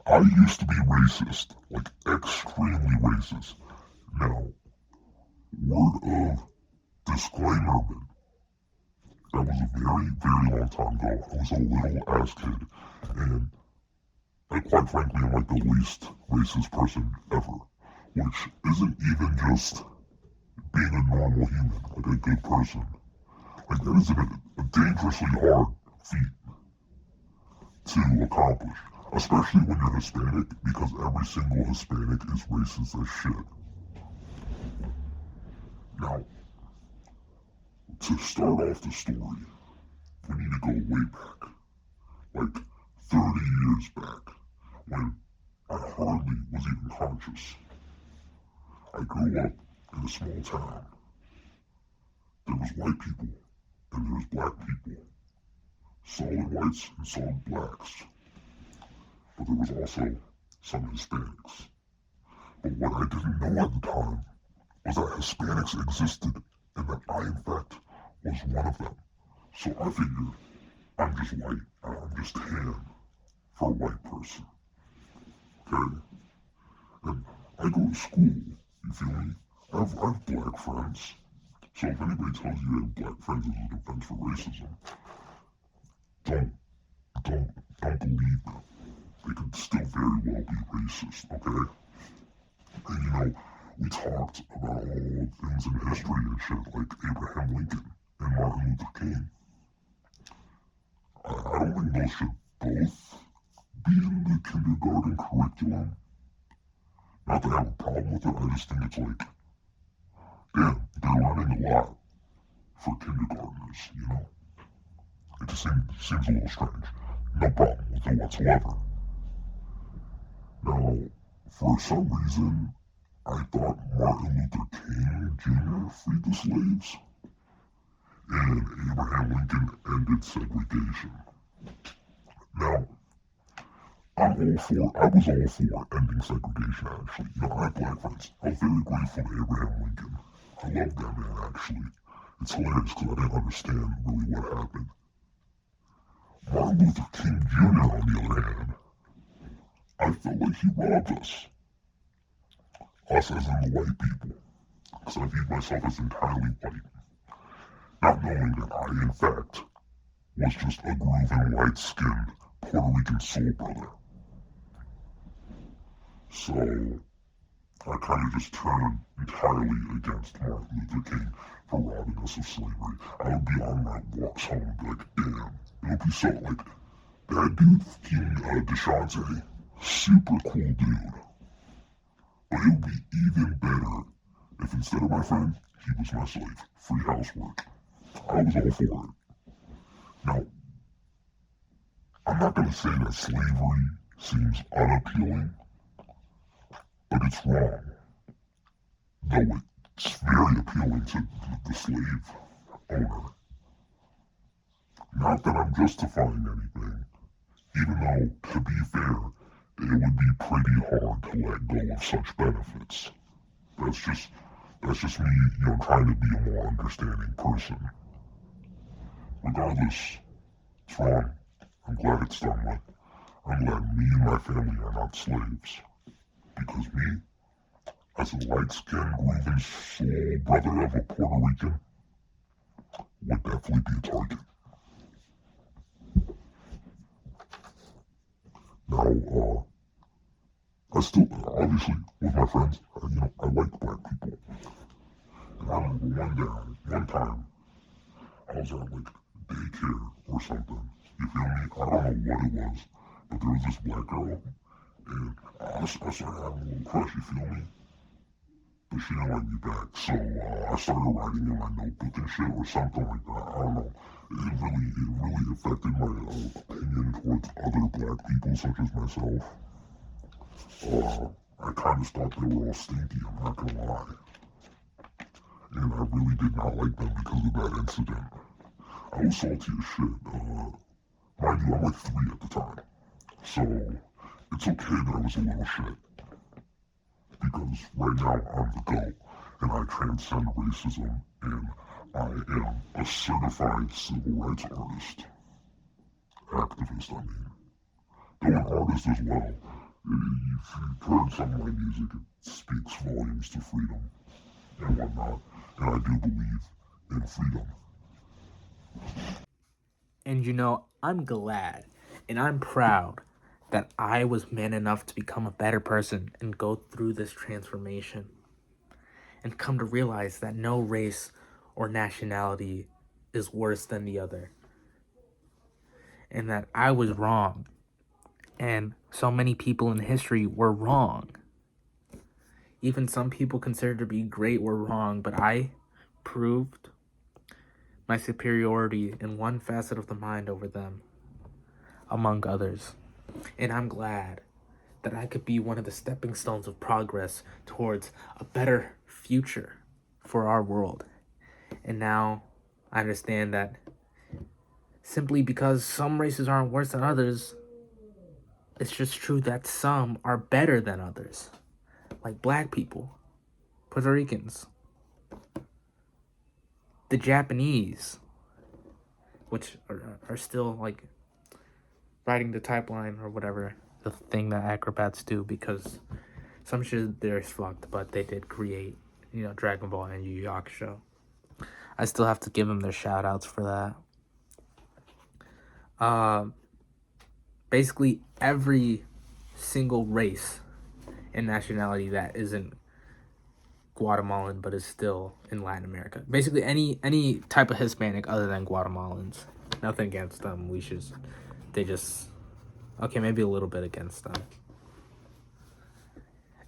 I used to be racist, like extremely racist. Now, word of disclaimer, that was a very, very long time ago. I was a little ass kid, and I quite frankly am like the least racist person ever, which isn't even just being a normal human, like a good person. Like that is a dangerously hard feat to accomplish, especially when you're Hispanic, because every single Hispanic is racist as shit. Now, to start off the story, we need to go way back, like 30 years back, when I hardly was even conscious. I grew up in a small town. There was white people, and there was black people, solid whites and solid blacks, but there was also some Hispanics. But what I didn't know at the time was that Hispanics existed and that I, in fact, was one of them. So I figured I'm just white and I'm just tan for a white person. Okay? And I go to school, you feel me? I have black friends. So if anybody tells you you have black friends as a defense for racism, don't, don't believe them. They could still very well be racist, okay? And we talked about all things in history and shit, like Abraham Lincoln and Martin Luther King. I don't think those should both be in the kindergarten curriculum. Not that I have a problem with it, I just think it's like, damn, they're learning a lot for kindergartners. It just seems a little strange. No problem with it whatsoever. Now, for some reason, I thought Martin Luther King Jr. freed the slaves, and Abraham Lincoln ended segregation. Now, I was all for ending segregation, actually. I have black friends. I was very grateful to Abraham Lincoln. I love that man, actually. It's hilarious because I didn't understand really what happened. Martin Luther King Jr., on the other hand, I felt like he robbed us. Us as in the white people. Because I viewed myself as entirely white. Not knowing that I, in fact, was just a groovy, white-skinned Puerto Rican soul brother. So, I kind of just turned entirely against Martin Luther King for robbing us of slavery. I would be on my walks home and be like, damn. It would be so, like, that dude, King DeShante, super cool dude. But it would be even better if instead of my friend, he was my slave. Free housework. I was all for it. Now, I'm not going to say that slavery seems unappealing, but it's wrong. Though it's very appealing to the slave owner. Not that I'm justifying anything, even though, to be fair, it would be pretty hard to let go of such benefits. That's just me, trying to be a more understanding person. Regardless, it's wrong. I'm glad it's done with. I'm glad me and my family are not slaves. Because me, as a light-skinned, grooving soul brother of a Puerto Rican, would definitely be a target. Now, I still, obviously, with my friends, I like black people. And I remember one time, I was at like daycare or something. You feel me? I don't know what it was, but there was this black girl, and I started having a little crush, you feel me? But she didn't like me back, so I started writing in my notebook and shit or something like that. I don't know. It really affected my opinion towards other black people such as myself. I kind of thought they were all stinky, I'm not gonna lie. And I really did not like them because of that incident. I was salty as shit. Mind you, I'm like 3 at the time. So, it's okay that I was a little shit. Because right now, I'm the GOAT, and I transcend racism, and I am a certified civil rights artist. Activist, I mean. Though an artist as well. If you've heard some of my music, it speaks volumes to freedom and whatnot. And I do believe in freedom. And you know, I'm glad and I'm proud that I was man enough to become a better person and go through this transformation and come to realize that no race or nationality is worse than the other, and that I was wrong and so many people in history were wrong. Even some people considered to be great were wrong, but I proved my superiority in one facet of the mind over them, among others. And I'm glad that I could be one of the stepping stones of progress towards a better future for our world. And now I understand that simply because some races aren't worse than others, it's just true that some are better than others. Like black people, Puerto Ricans, the Japanese, which are still like riding the type line or whatever, the thing that acrobats do, because some shit there is fucked, but they did create, Dragon Ball and Yu Yu Hakusho. I still have to give them their shout outs for that. Basically every single race and nationality that isn't Guatemalan but is still in Latin America. Basically any type of Hispanic other than Guatemalans. Nothing against them. They just okay, maybe a little bit against them.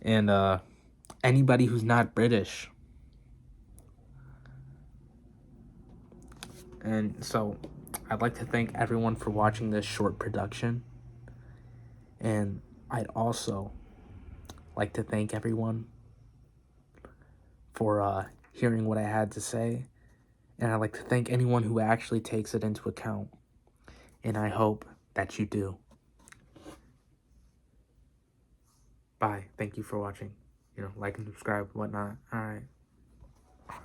And anybody who's not British. And so I'd like to thank everyone for watching this short production. And I'd also like to thank everyone for hearing what I had to say. And I'd like to thank anyone who actually takes it into account. And I hope that you do. Bye. Thank you for watching. Like and subscribe, whatnot. All right.